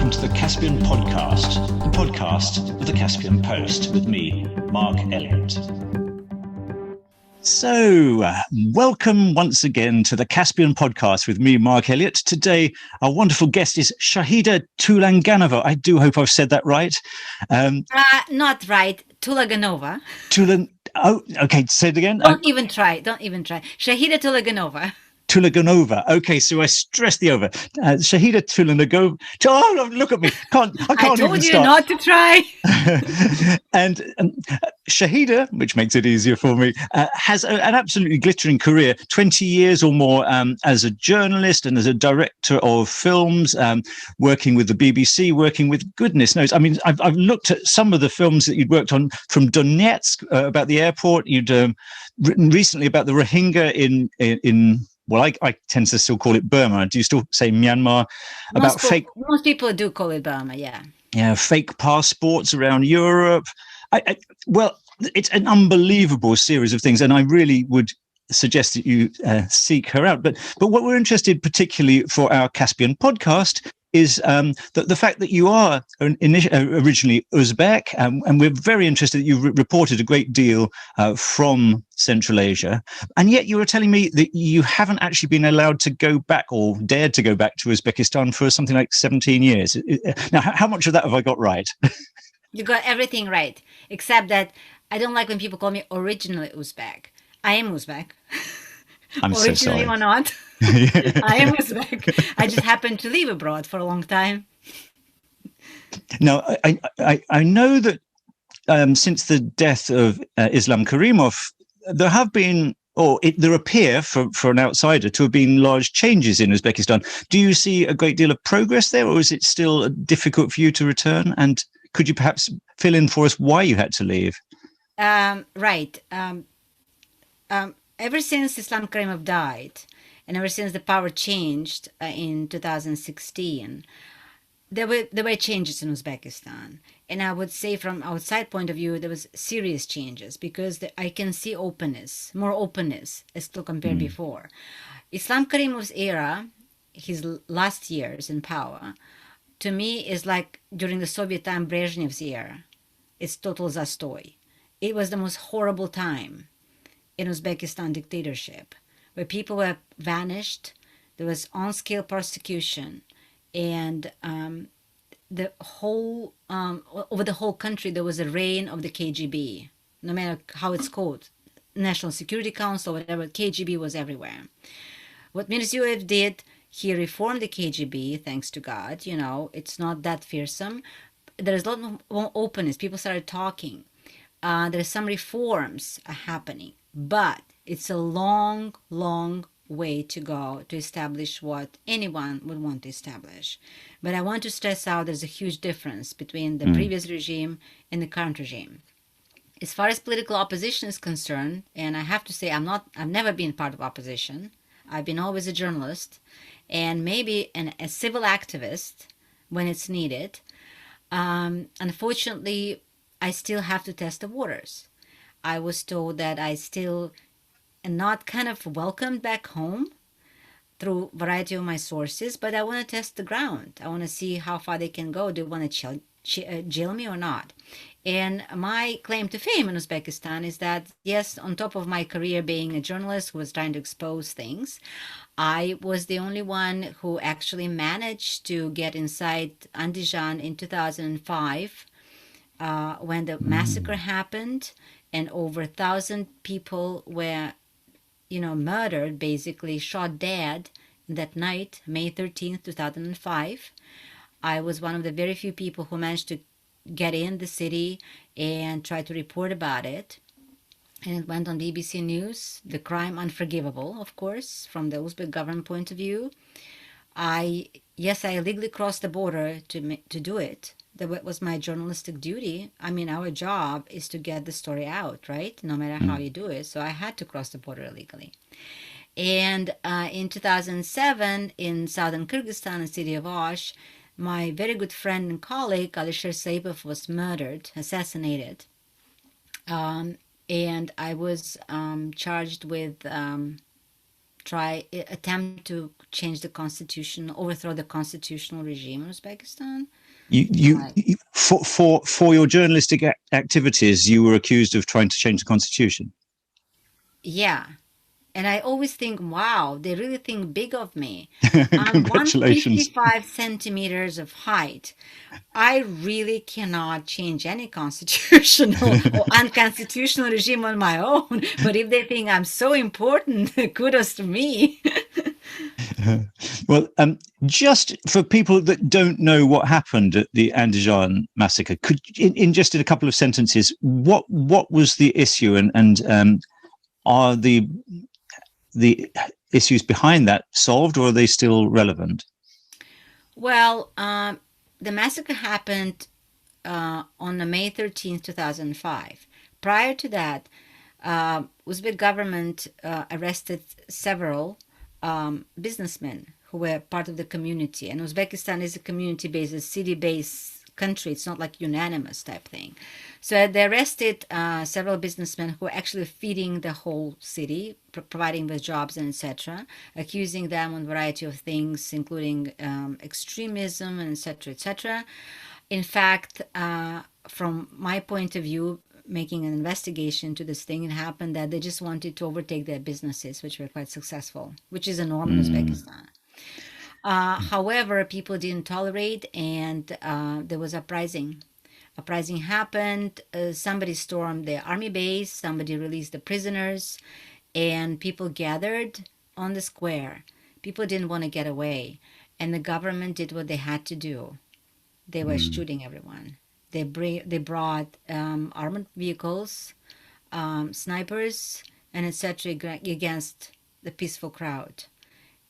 welcome to the Caspian Podcast, the podcast of the Caspian Post, with me, Mark Elliott. So, welcome once again to the Caspian Podcast with me, Mark Elliott. Today, our wonderful guest is Shahida Tulaganova. I do hope I've said that right. Not right. Tulaganova. Oh, okay, say it again. Don't even try. Shahida Tulaganova. Tulaganova. Okay, so I stress the over. Shahida Tulaganova. Oh, look at me. I can't told even you start. not to try. And Shahida, which makes it easier for me, has an absolutely glittering career, 20 years or more as a journalist and as a director of films, working with the BBC, working with goodness knows. I mean, I've looked at some of the films that you'd worked on, from Donetsk, about the airport. You'd written recently about the Rohingya in well, I tend to still call it Burma. Do you still say Myanmar? Most people do call it Burma, yeah. Yeah, fake passports around Europe. Well, it's an unbelievable series of things, and I really would suggest that you seek her out. But what we're interested, particularly for our Caspian podcast, is the fact that you are originally Uzbek, and we're very interested that you've reported a great deal from Central Asia, and yet you were telling me that you haven't actually been allowed to go back or dared to go back to Uzbekistan for something like 17 years. Now, how much of that have I got right? You got everything right, except that I don't like when people call me originally Uzbek. I am Uzbek. I'm so sorry. Originally or not. I am Uzbek. I just happened to live abroad for a long time. Now, I know that since the death of Islam Karimov, there have been, there appear for an outsider to have been large changes in Uzbekistan. Do you see a great deal of progress there, or is it still difficult for you to return? And could you perhaps fill in for us why you had to leave? Right. Ever since Islam Karimov died, and ever since the power changed in 2016, there were changes in Uzbekistan. And I would say from outside point of view, there was serious changes, because I can see more openness as to compare before. Islam Karimov's era, his last years in power, to me is like during the Soviet time, Brezhnev's era. It's total zastoy. It was the most horrible time in Uzbekistan dictatorship, where people were vanished. There was on-scale persecution, and the whole over the whole country there was a reign of the KGB. No matter how it's called, National Security Council, whatever, KGB was everywhere. What Mirziyoyev did, he reformed the KGB, thanks to God. You know, it's not that fearsome. There's a lot more openness. People started talking. There's some reforms happening, but it's a long, long way to go to establish what anyone would want to establish. But I want to stress out there's a huge difference between the previous regime and the current regime. As far as political opposition is concerned, and I have to say I've never been part of opposition. I've been always a journalist and maybe a civil activist when it's needed. Unfortunately, I still have to test the waters. I was told that I still am not kind of welcomed back home through a variety of my sources, but I want to test the ground. I want to see how far they can go. Do they want to jail me or not? And my claim to fame in Uzbekistan is that, yes, on top of my career being a journalist who was trying to expose things, I was the only one who actually managed to get inside Andijan in 2005, when the massacre happened and over 1,000 people were, murdered, basically shot dead that night, May 13th, 2005. I was one of the very few people who managed to get in the city and try to report about it. And it went on BBC News, the crime unforgivable, of course, from the Uzbek government point of view. I illegally crossed the border to do it. That was my journalistic duty. I mean, our job is to get the story out, right? No matter how you do it. So I had to cross the border illegally. And in 2007, in southern Kyrgyzstan, the city of Osh, my very good friend and colleague, Alisher Saipov, was murdered, assassinated. And I was charged with attempt to change the constitution, overthrow the constitutional regime in Uzbekistan. For your journalistic activities, you were accused of trying to change the constitution. Yeah. And I always think, wow, they really think big of me. I'm Congratulations. 155 centimeters of height. I really cannot change any constitutional or unconstitutional regime on my own. But if they think I'm so important, kudos to me. Well, just for people that don't know what happened at the Andijan massacre, could in just in a couple of sentences, what was the issue, and are the issues behind that solved, or are they still relevant? Well, the massacre happened on May 13th, 2005. Prior to that, Uzbek government arrested several businessmen who were part of the community. And Uzbekistan is a community-based, a city-based country. It's not like unanimous type thing. So they arrested several businessmen who were actually feeding the whole city, providing with jobs and etc., accusing them on a variety of things, including extremism and etc., etc. In fact, from my point of view, making an investigation to this thing, it happened that they just wanted to overtake their businesses, which were quite successful, which is a norm in Uzbekistan. However, people didn't tolerate, and there was uprising. Uprising happened. Somebody stormed the army base. Somebody released the prisoners, and people gathered on the square. People didn't want to get away, and the government did what they had to do. They were shooting everyone. They brought armored vehicles, snipers, and etc. against the peaceful crowd.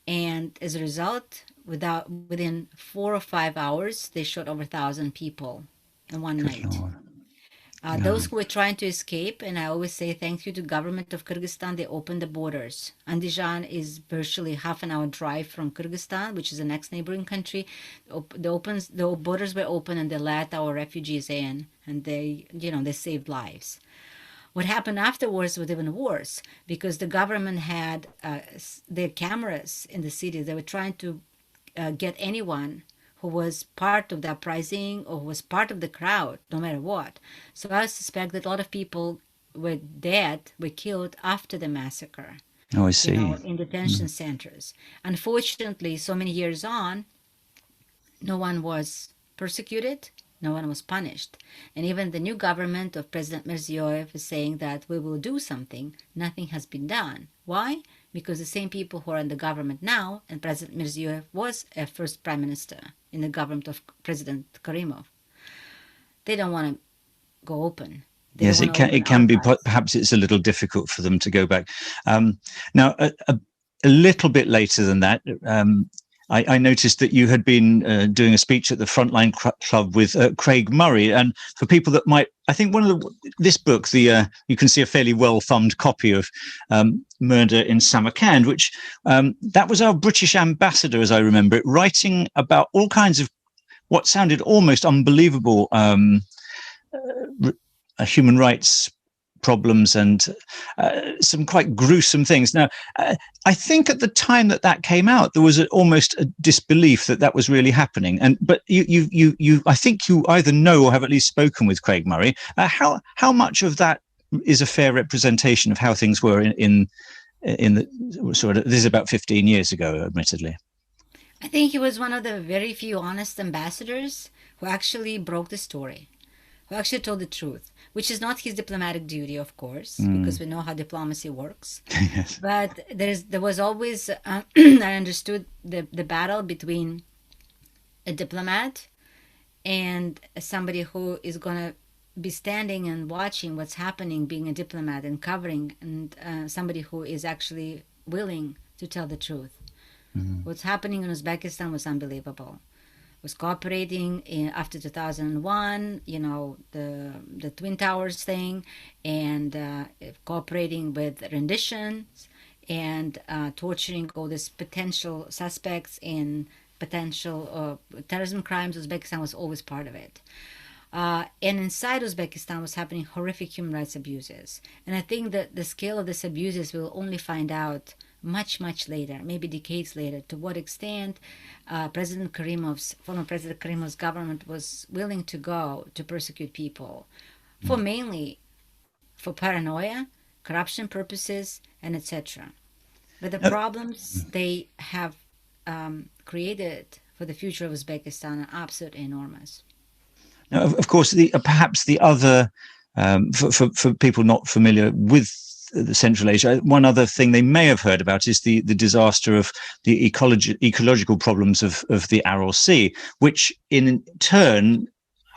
And as a result, within 4 or 5 hours, they shot over 1,000 people in one night. Those who were trying to escape, and I always say thank you to government of Kyrgyzstan, they opened the borders. Andijan is virtually half an hour drive from Kyrgyzstan, which is the next neighboring country. The borders were open, and they let our refugees in, and they saved lives. What happened afterwards was even worse, because the government had their cameras in the city. They were trying to get anyone who was part of the uprising or who was part of the crowd, no matter what. So I suspect that a lot of people were killed after the massacre. Oh, I see. In detention centers. Unfortunately, so many years on, no one was persecuted, no one was punished. And even the new government of President Mirziyoyev is saying that we will do something. Nothing has been done. Why? Because the same people who are in the government now, and President Mirziyoyev was a first prime minister in the government of President Karimov, they don't want to go open. Yes, it can be. Perhaps it's a little difficult for them to go back. Now, a little bit later than that, I noticed that you had been doing a speech at the Frontline Club with Craig Murray. And for people that might, I think this book, you can see a fairly well-thumbed copy of Murder in Samarkand, which that was our British ambassador, as I remember it, writing about all kinds of what sounded almost unbelievable human rights problems and some quite gruesome things. Now, I think at the time that came out, there was almost a disbelief that was really happening. But you, I think you either know or have at least spoken with Craig Murray. How much of that is a fair representation of how things were in the sort of, this is about 15 years ago, admittedly. I think he was one of the very few honest ambassadors who actually broke the story, who actually told the truth, which is not his diplomatic duty, of course, because we know how diplomacy works. Yes. But there was always, I understood the battle between a diplomat and somebody who is going to be standing and watching what's happening, being a diplomat and covering, and somebody who is actually willing to tell the truth. What's happening in Uzbekistan was unbelievable. Was cooperating after 2001, the Twin Towers thing, and cooperating with renditions and torturing all these potential suspects in potential terrorism crimes. Uzbekistan was always part of it. And inside Uzbekistan was happening horrific human rights abuses. And I think that the scale of these abuses we'll only find out much, much later, maybe decades later, to what extent former President Karimov's government was willing to go to persecute people for mainly for paranoia, corruption purposes, and etc. But the Now, problems they have created for the future of Uzbekistan are absolutely enormous. now of course, perhaps the other for people not familiar with the Central Asia, one other thing they may have heard about is the disaster of the ecological problems of the Aral Sea, which in turn,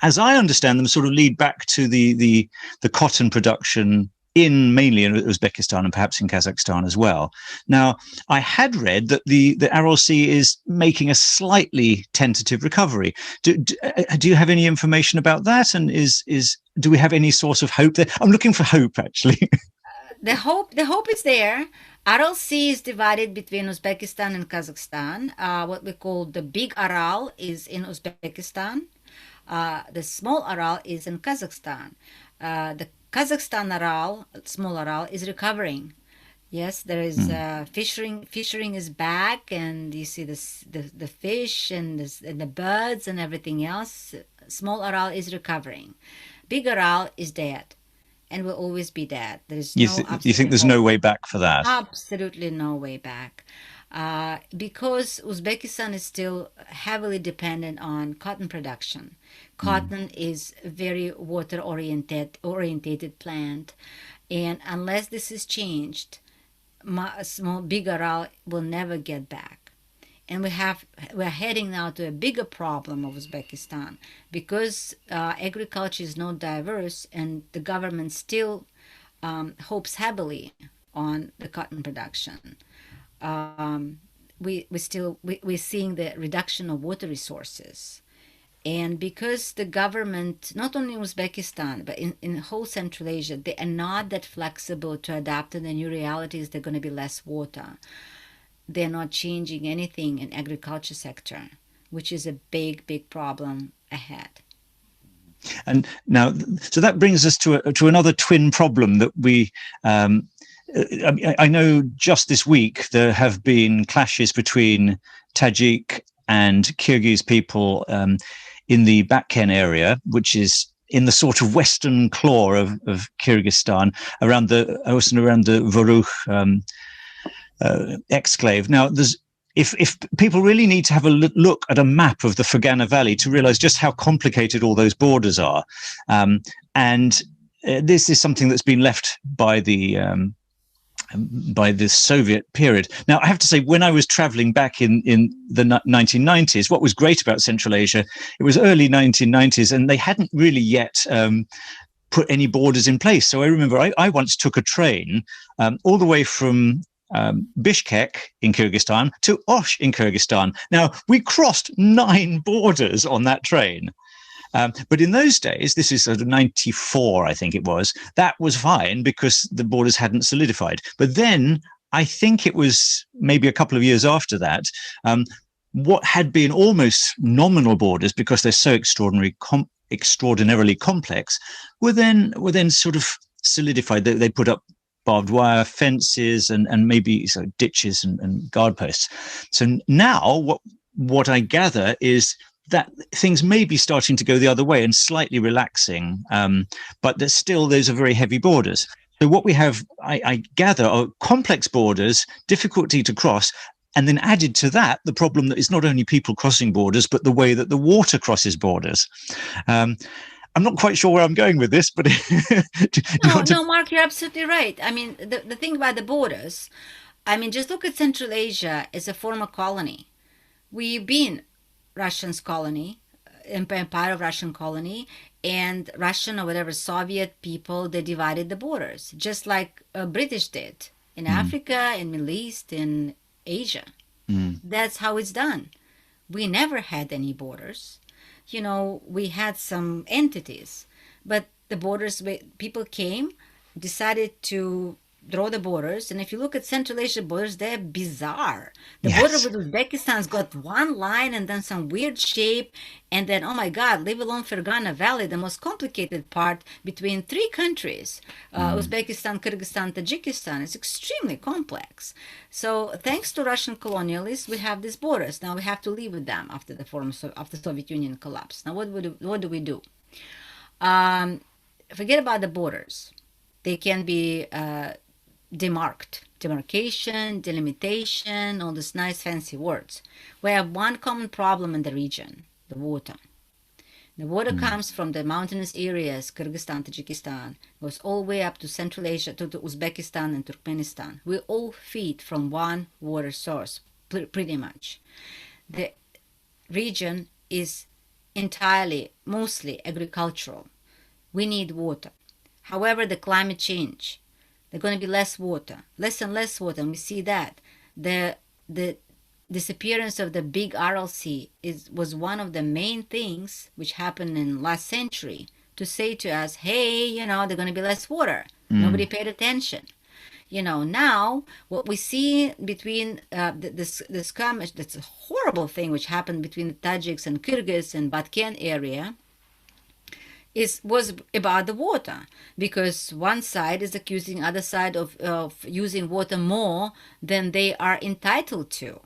as I understand them, sort of lead back to the cotton production mainly in Uzbekistan and perhaps in Kazakhstan as well. Now, I had read that the Aral Sea is making a slightly tentative recovery. Do you have any information about that? And do we have any source of hope there? I'm looking for hope, actually. The hope is there. Aral Sea is divided between Uzbekistan and Kazakhstan. What we call the big Aral is in Uzbekistan. The small Aral is in Kazakhstan. The Kazakhstan Aral, small Aral, is recovering. Yes, there is fishing. Fishing is back, and you see the fish and the birds and everything else. Small Aral is recovering. Big Aral is dead, and will always be dead. There is no You think absolutely there's hope. no way back for that? Absolutely no way back. Because Uzbekistan is still heavily dependent on cotton production. Cotton is a very water orientated plant, and unless this is changed, big Aral will never get back. And we're heading now to a bigger problem of Uzbekistan because agriculture is not diverse, and the government still hopes heavily on the cotton production. We're seeing the reduction of water resources, and because the government, not only in Uzbekistan but in whole Central Asia, they are not that flexible to adapt to the new realities. They're going to be less water. They're not changing anything in agriculture sector, which is a big problem ahead. And now, so that brings us to another twin problem that we. I know just this week there have been clashes between Tajik and Kyrgyz people in the Bakken area, which is in the sort of western claw of Kyrgyzstan, around the Voruch exclave. Now, if people really need to have a look at a map of the Fergana Valley to realize just how complicated all those borders are, and this is something that's been left by the Soviet period. Now, I have to say, when I was traveling back in the 1990s, what was great about Central Asia, it was early 1990s, and they hadn't really yet put any borders in place. So I remember I once took a train all the way from Bishkek in Kyrgyzstan to Osh in Kyrgyzstan. Now, we crossed 9 borders on that train. But in those days, this is sort of 94, I think it was, that was fine because the borders hadn't solidified. But then I think it was maybe a couple of years after that, what had been almost nominal borders, because they're so extraordinarily complex, were then sort of solidified. They put up barbed wire fences and maybe ditches and guard posts. So now what I gather is that things may be starting to go the other way and slightly relaxing, but those are very heavy borders. So what we have, I gather, are complex borders, difficulty to cross, and then added to that, the problem that it's not only people crossing borders, but the way that the water crosses borders. I'm not quite sure where I'm going with this, but do you want to? No, Mark, you're absolutely right. I mean, the thing about the borders, I mean, just look at Central Asia as a former colony. We've been Russian's colony, empire of Russian colony, and Russian or whatever Soviet people, they divided the borders, just like British did in Africa, in Middle East, in Asia. That's how it's done. We never had any borders. We had some entities, but the borders, people came, decided to draw the borders, and if you look at Central Asia borders, they're bizarre. The border Yes. with Uzbekistan's got one line and then some weird shape, and then, oh my God, leave alone Fergana Valley, the most complicated part between three countries, Mm. Uzbekistan, Kyrgyzstan, Tajikistan, is extremely complex. So thanks to Russian colonialists, we have these borders. Now we have to live with them after after the Soviet Union collapsed. Now what do we do? Um, Forget about the borders. They can be demarked, demarcation, delimitation, all these nice fancy words. We have one common problem in the region: the water. The water Mm. comes from the mountainous areas, Kyrgyzstan, Tajikistan, goes all the way up to Central Asia, to Uzbekistan and Turkmenistan. We all feed from one water source, pretty much. The region is entirely, mostly agricultural. We need water. However, the climate change, there's going to be less water, less and less water, and we see that. The disappearance of the big Aral Sea was one of the main things which happened in last century to say to us, hey, there's going to be less water. Nobody Mm. paid attention. Now what we see between this skirmish, that's a horrible thing which happened between the Tajiks and Kyrgyz and Batken area, was about the water, because one side is accusing other side of using water more than they are entitled to,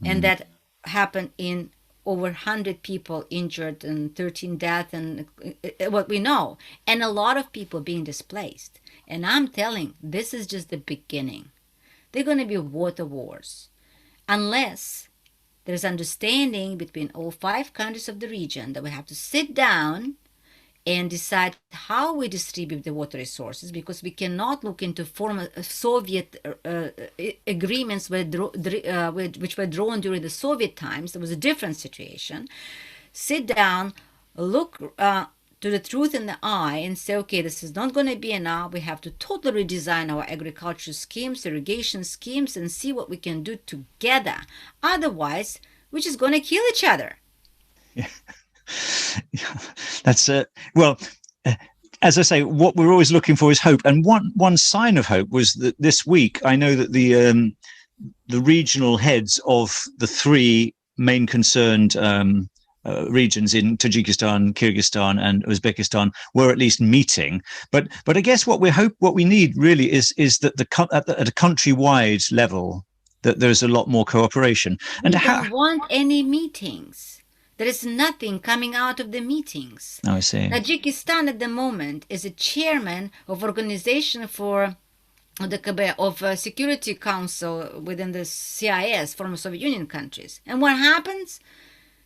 and Mm. that happened in over 100 people injured and 13 deaths, and what we know, and a lot of people being displaced. And I'm telling, this is just the beginning. They're going to be water wars unless there's understanding between all five countries of the region that we have to sit down and decide how we distribute the water resources, because we cannot look into former Soviet agreements which were drawn during the Soviet times. There was a different situation. Sit down, look to the truth in the eye and say, okay, this is not going to be enough. We have to totally redesign our agriculture schemes, irrigation schemes, and see what we can do together. Otherwise, we're just going to kill each other. Yeah. That's well, uh, as I say, what we're always looking for is hope. And one sign of hope was that this week, I know that the regional heads of the three main concerned regions in Tajikistan, Kyrgyzstan, and Uzbekistan were at least meeting. But I guess what we need really is that at a countrywide level that there's a lot more cooperation. And We how? don't want any meetings. There is nothing coming out of the meetings. Oh, I see. Tajikistan at the moment is a chairman of organization for the KBE, of Security Council within the CIS, former Soviet Union countries. And what happens?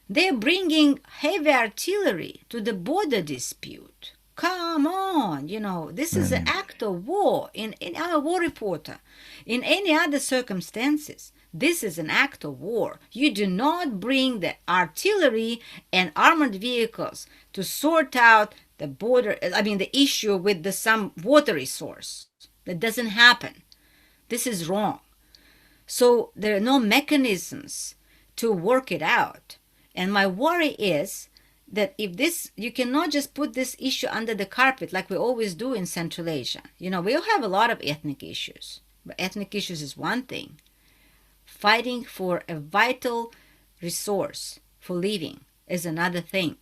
They're bringing heavy artillery to the border dispute. Come on, this is an Really? act of war in our war reporter. In any other circumstances, this is an act of war. You do not bring the artillery and armored vehicles to sort out the border, the issue with some water resource. That doesn't happen. This is wrong. So there are no mechanisms to work it out. And my worry is that you cannot just put this issue under the carpet like we always do in Central Asia. We all have a lot of ethnic issues, but ethnic issues is one thing. Fighting for a vital resource for living is another thing.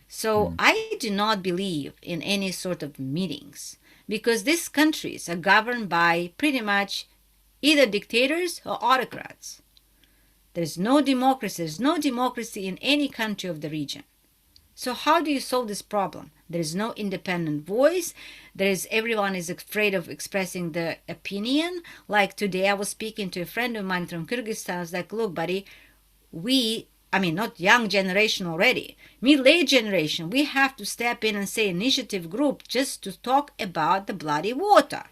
So I do not believe in any sort of meetings, because these countries are governed by pretty much either dictators or autocrats. There's no democracy. There's no democracy in any country of the region. So how do you solve this problem? There is no independent voice. Everyone is afraid of expressing their opinion. Like today I was speaking to a friend of mine from Kyrgyzstan. I was like, look, buddy, not young generation already, middle-aged generation, we have to step in and say initiative group just to talk about the bloody water.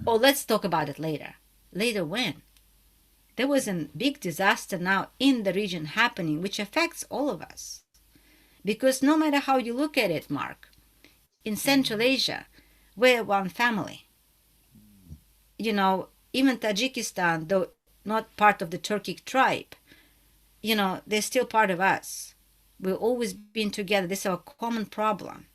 Oh, let's talk about it later. Later when? There was a big disaster now in the region happening, which affects all of us. Because no matter how you look at it, Mark, in Central Asia, we're one family. Even Tajikistan, though not part of the Turkic tribe, they're still part of us. We've always been together. This is our common problem.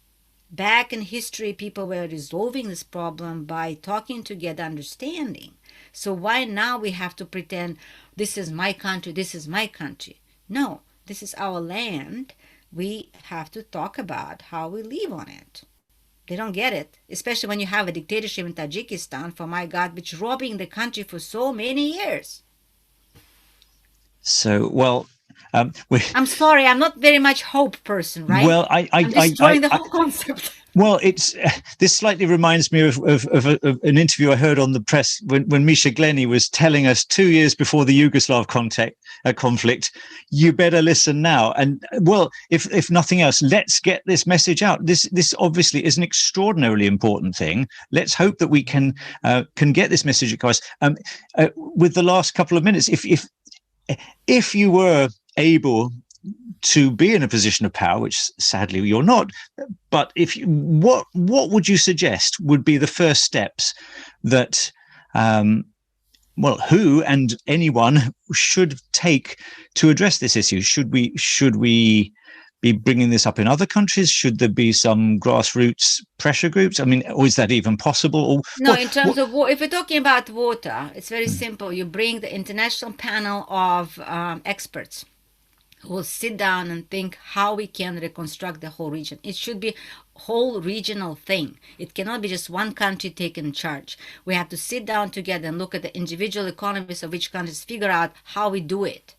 Back in history, people were resolving this problem by talking together, understanding. So why now we have to pretend this is my country, this is my country? No, this is our land. We have to talk about how we live on it. They don't get it, especially when you have a dictatorship in Tajikistan, for my God, which robbing the country for so many years. So, well, I'm sorry, I'm not very much hope person, right? well, I'm destroying the whole concept. Well, it's this slightly reminds me of an interview I heard on the press when Misha Glenny was telling us 2 years before the Yugoslav conflict, you better listen now. And well, if nothing else, let's get this message out. This obviously is an extraordinarily important thing. Let's hope that we can get this message across. With the last couple of minutes, if you were able to be in a position of power, which sadly you're not, but what would you suggest would be the first steps that who and anyone should take to address this issue? Should we be bringing this up in other countries? Should there be some grassroots pressure groups? I mean, or is that even possible? Or no, in terms of if we're talking about water, it's very simple. You bring the international panel of experts who will sit down and think how we can reconstruct the whole region. It should be a whole regional thing. It cannot be just one country taking charge. We have to sit down together and look at the individual economies of each country, figure out how we do it.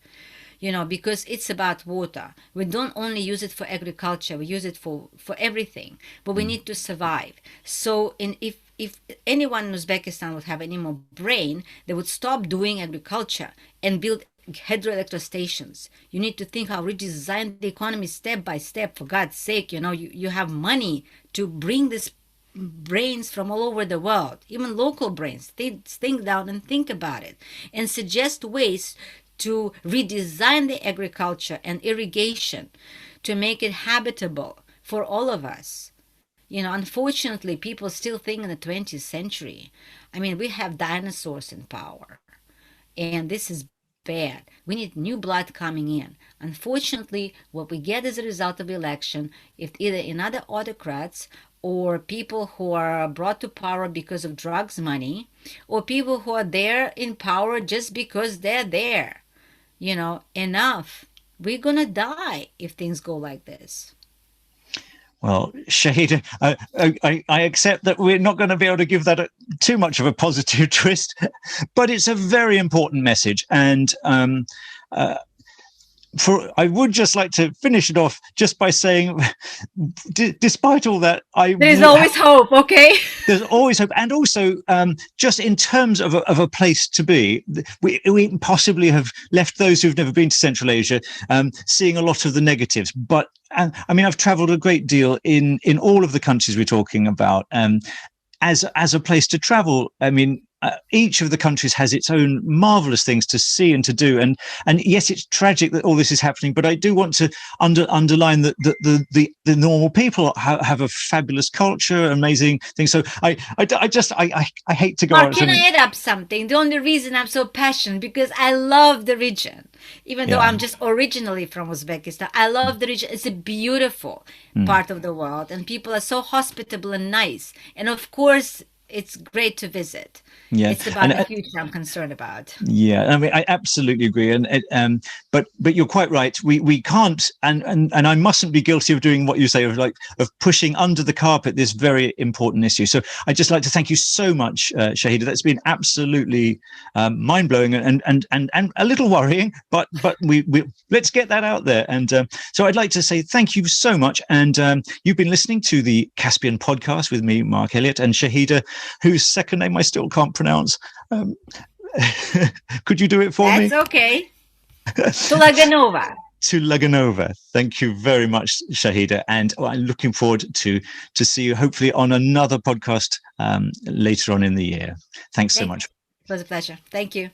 Because it's about water. We don't only use it for agriculture, we use it for everything, but we need to survive. So if anyone in Uzbekistan would have any more brain, they would stop doing agriculture and build hydroelectric stations. You need to think how redesign the economy step by step. For God's sake, you have money to bring these brains from all over the world, even local brains. Think down and think about it and suggest ways to redesign the agriculture and irrigation to make it habitable for all of us. Unfortunately, people still think in the 20th century. I mean, we have dinosaurs in power, and this is bad. We need new blood coming in. Unfortunately, what we get as a result of election, if either another autocrats or people who are brought to power because of drugs money, or people who are there in power just because they're there. Enough. We're going to die if things go like this. Well, Shahida, I accept that we're not going to be able to give that too much of a positive twist, but it's a very important message. And I would just like to finish it off just by saying, despite all that, there's always hope. Okay, there's always hope, and also just in terms of a place to be, we possibly have left those who've never been to Central Asia seeing a lot of the negatives. But I mean, I've travelled a great deal in all of the countries we're talking about, as a place to travel. I mean, each of the countries has its own marvelous things to see and to do, and yes, it's tragic that all this is happening, but I do want to underline that the normal people have a fabulous culture, amazing things. So I hate to go on. Can I add up something? The only reason I'm so passionate because I love the region, even though I'm just originally from Uzbekistan. I love the region. It's a beautiful part of the world, and people are so hospitable and nice, and of course it's great to visit. Yeah, it's about the future I'm concerned about. Yeah, I mean, I absolutely agree, and but you're quite right. We can't, and I mustn't be guilty of doing what you say of pushing under the carpet this very important issue. So I'd just like to thank you so much, Shahida. That's been absolutely mind blowing and a little worrying, but we let's get that out there. And so I'd like to say thank you so much. And you've been listening to the Caspian podcast with me, Mark Elliott, and Shahida, whose second name I still can't pronounce. Could you do it for me? That's okay. Tulaganova. Tulaganova. Thank you very much, Shahida. And I'm looking forward to see you hopefully on another podcast later on in the year. Thanks so much. It was a pleasure. Thank you.